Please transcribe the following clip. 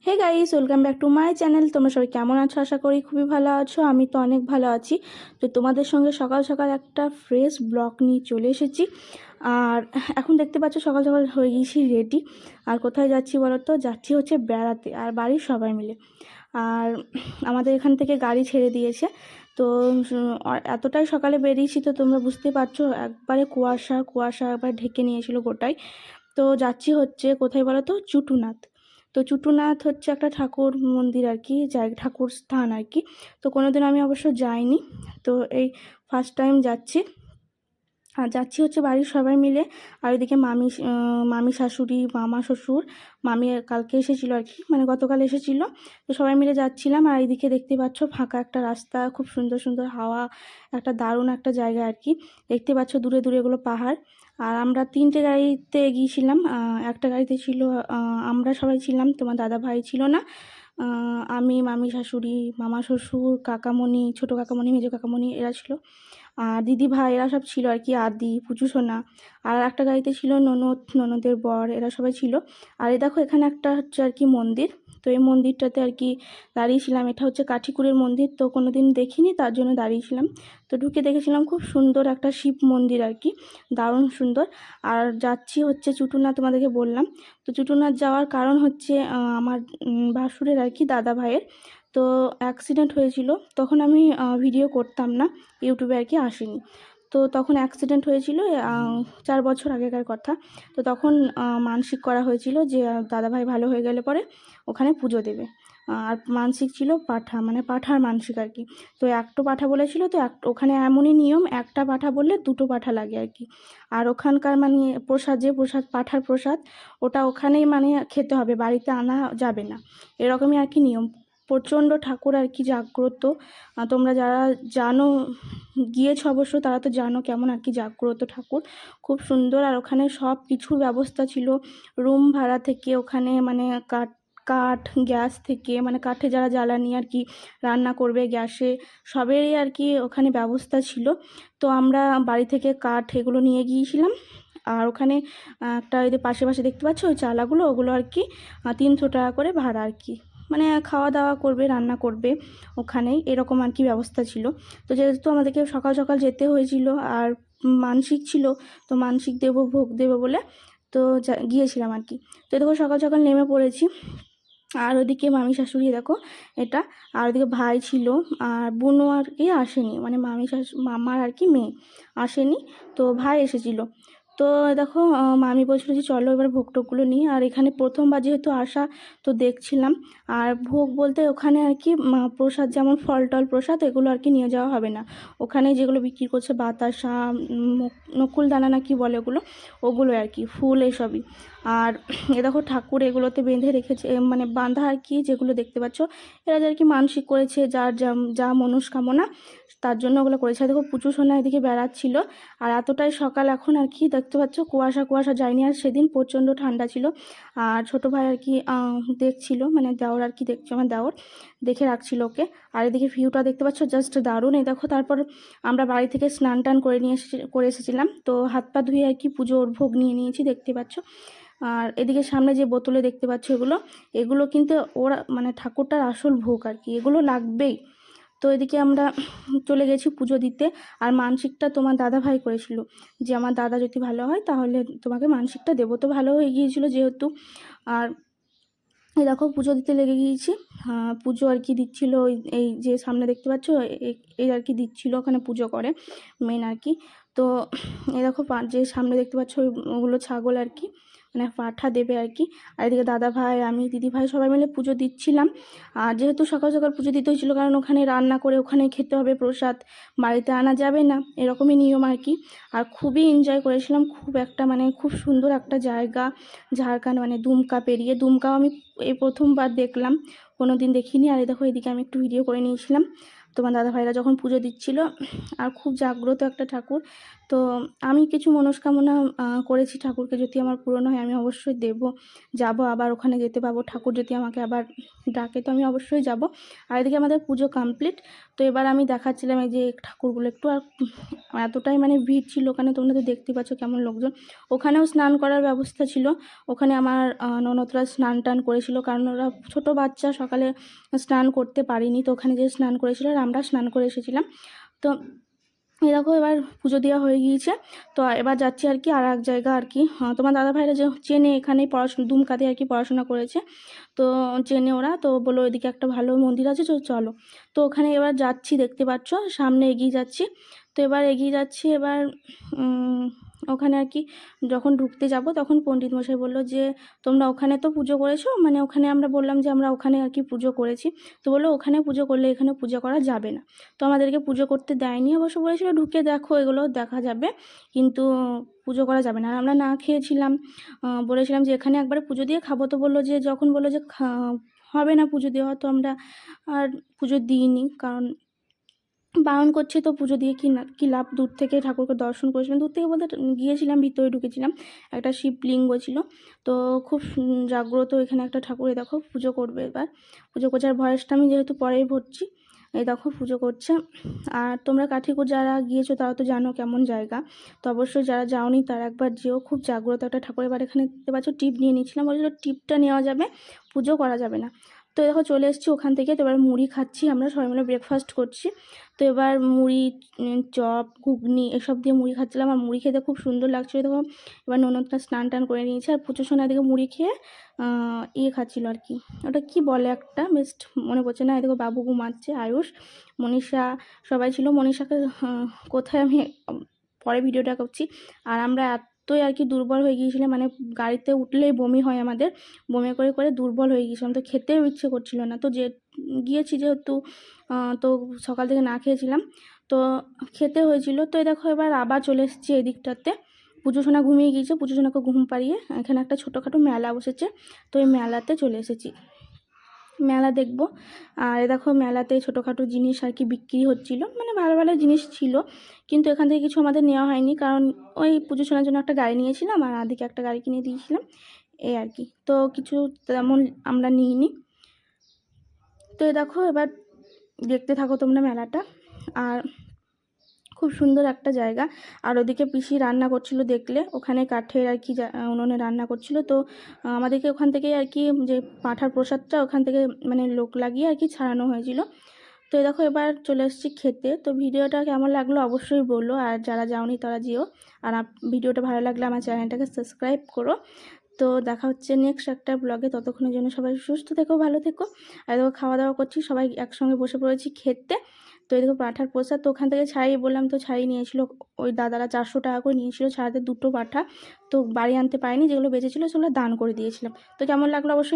Hey guys, welcome back to my channel. তোমরা সবাই কেমন আছো? আশা করি খুবই ভালো আছো। আমি তো অনেক ভালো আছি। তো তোমাদের সঙ্গে সকাল সকাল একটা ফ্রেশ ব্লগ নিয়ে চলে এসেছি। আর এখন দেখতে পাচ্ছ সকাল সকাল হয়ে গিয়েছি রেডি। আর কোথায় যাচ্ছি বলো তো? যাচ্ছি হচ্ছে বেড়াতে, আর বাড়ির সবাই মিলে। আর আমাদের এখান থেকে গাড়ি ছেড়ে দিয়েছে। তো এতটাই সকালে বেরিয়েছি, তো তোমরা বুঝতে পারছো একবারে কুয়াশা কুয়াশা একবার ঢেকে নিয়েছিল গোটাই। তো যাচ্ছি হচ্ছে কোথায় বলো তো? চুটুনাথ। তো চুটুনাথ হচ্ছে একটা ঠাকুর মন্দির আর কি, ঠাকুর স্থান আর কি। তো কোনোদিন আমি অবশ্য যাইনি। তো এই ফার্স্ট টাইম যাচ্ছি। আর যাচ্ছি হচ্ছে বাড়ির সবাই মিলে। আর এদিকে মামি শাশুড়ি, মামা শ্বশুর, মামি কালকে এসেছিলো আর কি, মানে গতকাল এসেছিলো। তো সবাই মিলে যাচ্ছিলাম। আর এইদিকে দেখতে পাচ্ছ ফাঁকা একটা রাস্তা, খুব সুন্দর সুন্দর হাওয়া, একটা দারুণ একটা জায়গা আর কি। দেখতে পাচ্ছ দূরে দূরে এগুলো পাহাড়। আর আমরা 3টে গাড়িতে গিয়েছিলাম। একটা গাড়িতে ছিল আমরা সবাই ছিলাম, তোমার দাদা ভাই ছিল না। আমি, মামি শাশুড়ি, মামা শ্বশুর, কাকামণি, ছোটো কাকামণি, মেজো কাকামণি এরা ছিল। আর দিদি ভাই এরা সব ছিল আর কি, আদি, পুচু সোনা। আর একটা গাড়িতে ছিল ননদ, ননদের বর, এরা সবাই ছিল। আর এই দেখো এখানে একটা হচ্ছে আর কি মন্দির। তো এই মন্দিরটাতে আর কি দাঁড়িয়েছিলাম। এটা হচ্ছে কাঠিকুরের মন্দির, তো কোনোদিন দেখিনি, তার জন্য দাঁড়িয়েছিলাম। তো ঢুকে দেখেছিলাম খুব সুন্দর একটা শিব মন্দির আর কি, দারুণ সুন্দর। আর যাচ্ছি হচ্ছে চুটুনাথ, তোমাদেরকে বললাম। তো চুটুনাথ যাওয়ার কারণ হচ্ছে আমার ভাসুরের আর কি, দাদা ভাইয়ের তো অ্যাক্সিডেন্ট হয়েছিল। তখন আমি ভিডিও করতাম না, ইউটিউবে আর কি আসেনি। তো তখন অ্যাক্সিডেন্ট হয়েছিল 4 বছর আগেকার কথা। তো তখন মানসিক করা হয়েছিল যে দাদাভাই ভালো হয়ে গেলে পরে ওখানে পুজো দেবে। আর মানসিক ছিল পাঠা, মানে পাঠার মানসিক আর কি। তো একটো পাঠা বলেছিল, তো ওখানে এমনই নিয়ম, একটা পাঠা বললে 2টো পাঠা লাগে আর কি। আর ওখানকার মানে প্রসাদ, যে প্রসাদ, পাঠার প্রসাদ, ওটা ওখানেই মানে খেতে হবে, বাড়িতে আনা যাবে না, এরকমই আর কি নিয়ম। প্রচণ্ড ঠাকুর আর কি জাগ্রত। তোমরা যারা জানো, গিয়েছো অবশ্য, তারা তো জানো কেমন আর কি জাগ্রত ঠাকুর, খুব সুন্দর। আর ওখানে সব কিছুর ব্যবস্থা ছিল, রুম ভাড়া থেকে ওখানে, মানে কাঠ কাঠ গ্যাস থেকে, মানে কাঠে যারা জ্বালানি আর কি রান্না করবে, গ্যাসে, সবেরই আর কি ওখানে ব্যবস্থা ছিল। তো আমরা বাড়ি থেকে কাঠ এগুলো নিয়ে গিয়েছিলাম। আর ওখানে একটা ওই যে পাশে পাশে দেখতে পাচ্ছ ওই চালাগুলো, ওগুলো আর কি 300 টাকা করে ভাড়া আর কি, মানে খাওয়া দাওয়া করবে, রান্না করবে ওখানেই, এরকম আর কি ব্যবস্থা ছিল। তো যেহেতু আমাদেরকে সকাল সকাল যেতে হয়েছিল, আর মানসিক ছিল, তো মানসিক দেবো, ভোগ দেবো বলে, তো গিয়েছিলাম আর কি। তো দেখো সকাল সকাল নেমে পড়েছি। আর ওদিকে মামি শাশুড়ি দেখো এটা। আর ওদিকে ভাই ছিল। আর বোনও আর কি আসেনি, মানে মামার আর কি মেয়ে আসেনি, তো ভাই এসেছিল। তো দেখো মামি বলছিল যে চলো এবার ভোগ টোকগুলো নিই। আর এখানে প্রথমবার যেহেতু আসা, তো দেখছিলাম। আর ভোগ বলতে ওখানে আর কি প্রসাদ, যেমন ফল টল প্রসাদ, এগুলো আর কি নিয়ে যাওয়া হবে না। ওখানে যেগুলো বিক্রি করছে বাতাসা, নকুল দানা না কি বলে ওগুলো, ওগুলো আর কি, ফুল এসবই। আর এ দেখো ঠাকুর এগুলোতে বেঁধে রেখেছে, মানে বাঁধা আর কি, যেগুলো দেখতে পাচ্ছ এরা যে আর কি মানসিক করেছে, যার যা যা মনস্কামনা, তার জন্য ওগুলো করেছে। আর দেখো পুচু সোনা এদিকে বেড়াচ্ছিল। আর এতটাই সকাল এখন আর কি, দেখতে পাচ্ছ কুয়াশা কুয়াশা যায়নি। আর সেদিন প্রচণ্ড ঠান্ডা ছিল। আর ছোটো ভাই আর কি দেখছিল, মানে দেওর আর কি দেখছে, আমার দেওর দেখে রাখছিল ওকে। আর এদিকে ভিউটা দেখতে পাচ্ছ জাস্ট দারুণ। এই দেখো তারপর আমরা বাড়ি থেকে স্নান টান করে এসেছিলাম। তো হাত পা ধুয়ে আর কি পুজোর ভোগ নিয়ে নিয়েছি, দেখতে পাচ্ছ। আর এদিকে সামনে যে বোতলে দেখতে পাচ্ছ, এগুলো এগুলো কিন্তু ওরা মানে ঠাকুরটার আসল ভোগ আর কি, এগুলো লাগবেই। তো এদিকে আমরা চলে গেছি পুজো দিতে। আর মানসিকটা তোমার দাদা ভাই করেছিল, যে আমার দাদা যদি ভালো হয় তাহলে তোমাকে মানসিকটা দেবো। তো ভালো হয়ে গিয়েছিল যেহেতু। আর এই দেখো পুজো দিতে লেগে গিয়েছি। পুজো আর কি দিচ্ছিল, এই যে সামনে দেখতে পাচ্ছ, এই আর কি দিচ্ছিল, ওখানে পুজো করে মেন আর কি। তো এই দেখো যে সামনে দেখতে পাচ্ছ ওগুলো ছাগল আর কি, মানে পাঠা দেবে আর কি। আর এদিকে দাদা ভাই, আমি, দিদি ভাই সবাই মিলে পুজো দিচ্ছিলাম। আর যেহেতু সকাল সকাল পুজো দিতে হয়েছিলো, কারণ ওখানে রান্না করে ওখানে খেতে হবে প্রসাদ, বাড়িতে আনা যাবে না, এরকমই নিয়ম আর কি। আর খুবই এনজয় করেছিলাম, খুব একটা মানে খুব সুন্দর একটা জায়গা, ঝাড়খণ্ড, মানে দুমকা পেরিয়ে। দুমকাও আমি এই প্রথমবার দেখলাম, কোনো দিন দেখিনি। আর এই দেখো এদিকে আমি একটু ভিডিও করে নিয়েছিলাম তোমার দাদা ভাইরা যখন পুজো দিচ্ছিল। আর খুব জাগ্রত একটা ঠাকুর। তো আমি কিছু মনস্কামনা করেছি ঠাকুরকে, যদি আমার পূরণ হয় আমি অবশ্যই যাব, আবার ওখানে যেতে পাবো। ঠাকুর যদি আমাকে আবার ডাকে তো আমি অবশ্যই যাব। আর এদিকে আমাদের পুজো কমপ্লিট। তো এবার আমি দেখাচ্ছিলাম এই যে ঠাকুরগুলো একটু, আর এতটাই মানে ভিড় ছিল ওখানে, তোমরা তো দেখতে পাচ্ছ কেমন লোকজন। ওখানেও স্নান করার ব্যবস্থা ছিল, ওখানে আমার ননদরা স্নান টান করেছিল, কারণ ওরা ছোটো বাচ্চা, সকালে স্নান করতে পারিনি, তো ওখানে যে স্নান করেছিল আর আমরা স্নান করে এসেছিলাম। তো এই দেখো এবার পুজো দেওয়া হয়ে গিয়েছে। তো এবার যাচ্ছি আর কি আর এক জায়গা আর কি। তোমার দাদা ভাইরা যে চেনে, এখানেই পড়াশোনা, দুমকাতে আর কি পড়াশোনা করেছে, তো চেনে ওরা। তো বলো এদিকে একটা ভালো মন্দির আছে, তো চলো। তো ওখানে এবার যাচ্ছি, দেখতে পাচ্ছ সামনে এগিয়ে যাচ্ছি। তো এবার এগিয়ে যাচ্ছি, এবার ওখানে আর কি যখন ঢুকতে যাব তখন পণ্ডিত মশাই বললো যে তোমরা ওখানে তো পুজো করেছো, মানে ওখানে আমরা বললাম যে আমরা ওখানে আর কি পুজো করেছি। তো বললো ওখানে পুজো করলে এখানে পুজো করা যাবে না। তো আমাদেরকে পুজো করতে দেয়নি, অবশ্য বলেছিল ঢুকে দেখো, এগুলো দেখা যাবে, কিন্তু পুজো করা যাবে না। আর আমরা না খেয়েছিলাম, বলেছিলাম যে এখানে একবারে পুজো দিয়ে খাবো। তো বললো যে যখন বললো যে হবে না পুজো দেওয়া, তো আমরা আর পুজো দিইনি, কারণ বারণ করছে তো পুজো দিয়ে কী লাভ। দূর থেকে ঠাকুরকে দর্শন করেছিলাম, দূর থেকে বলতে গিয়েছিলাম, ভিতরে ঢুকেছিলাম, একটা শিবলিঙ্গ ছিল। তো খুব জাগ্রত এখানে একটা ঠাকুর। দেখো পুজো করবে, এবার পুজো করছে। আর ভয়েসটা আমি যেহেতু পরেই ভরছি, এই দেখো পুজো করছে। আর তোমরা কাঠিকুর যারা গিয়েছো তারা তো জানো কেমন জায়গা, তো অবশ্যই যারা যাওনি তারা একবার যেও, খুব জাগ্রত একটা ঠাকুর। এবার এখানে দেখতে পাচ্ছ টিপ নিয়ে নিয়েছিলাম, বলেছিল টিপটা নেওয়া যাবে, পুজো করা যাবে না। তো দেখো চলে এসেছি ওখান থেকে। তো এবার মুড়ি খাচ্ছি, আমরা সবাই মিলে ব্রেকফাস্ট করছি। তো এবার মুড়ি, চপ, ঘুগনি এসব দিয়ে মুড়ি খাচ্ছিলাম, আর মুড়ি খেতে খুব সুন্দর লাগছিলো। দেখো এবার ননদটা স্নান টান করে নিয়েছে, আর পুজোর সময় এদিকে মুড়ি খেয়ে খাচ্ছিল আর কি, ওটা কি বলে একটা, বেশ মনে পড়ছে না। এদিকে বাবু ঘুমাচ্ছে, আয়ুষ, মনীষা সবাই ছিল। মনীষাকে কোথায় আমি পরে ভিডিওটা করছি। আর আমরা এতই আর কি দুর্বল হয়ে গিয়েছিলাম, মানে গাড়িতে উঠলেই বমি হয় আমাদের, বমি করে করে দুর্বল হয়ে গিয়েছিলাম, তো খেতেও ইচ্ছে করছিল না। তো গিয়েছি যেহেতু, তো সকাল থেকে না খেয়েছিলাম, তো খেতে হয়েছিল। তো দেখো এবার আবার চলে এসেছি এই দিকটাতে। পুজো সোনা ঘুমিয়ে গিয়েছে, পুজো সোনাকে ঘুম পাড়িয়ে এখানে একটা ছোটোখাটো মেলা বসেছে, তো এই মেলাতে চলে এসেছি, মেলা দেখব। আর দেখো মেলাতে ছোটোখাটো জিনিস আর কি বিক্রি হচ্ছিল, মানে ভালো ভালো জিনিস ছিল, কিন্তু এখান থেকে কিছু আমাদের নেওয়া হয়নি, কারণ ওই পুজো শোনার জন্য একটা গাড়ি নিয়েছিলাম, আর আদিকে একটা গাড়ি কিনে দিয়েছিলাম, এই আর কি। তো কিছু তেমন আমরা নিইনি। তো দেখো এবার দেখতে থাকো তোমরা মেলাটা। আর খুব সুন্দর একটা জায়গা। আর ওদিকে পিসি রান্না করছিল, দেখলে ওখানে কাঠের আর কি উনুনে রান্না করছিল। তো আমাদেরকে ওখান থেকে আর কি যে পাঁঠার প্রসাদটা ওখান থেকে মানে লোক লাগিয়ে আর কি ছাড়ানো হয়েছিল। তো দেখো এবার চলে এসেছি খেতে। তো ভিডিওটা কেমন লাগলো অবশ্যই বললো, আর যারা যাওনি তারা যেও। আর ভিডিওটা ভালো লাগলে আমার চ্যানেলটাকে সাবস্ক্রাইব করো। তো দেখা হচ্ছে নেক্সট একটা ব্লগে, ততক্ষণের জন্য সবাই সুস্থ থেকো, ভালো থেকো। আর দেখো খাওয়া দাওয়া করছি, সবাই একসঙ্গে বসে পড়েছি খেতে। তো এই দেখো পাঁঠার প্রসাদ, তো ওখান থেকে ছাড়িয়ে বললাম, তো ছাড়িয়ে নিয়েছিল ওই দাদারা, 400 টাকা করে নিয়েছিল ছাড়াতে, দুটো পাঁঠা। তো বাড়ি আনতে পারিনি, যেগুলো বেঁচেছিলো সেগুলো দান করে দিয়েছিলাম। তো কেমন লাগলো অবশ্যই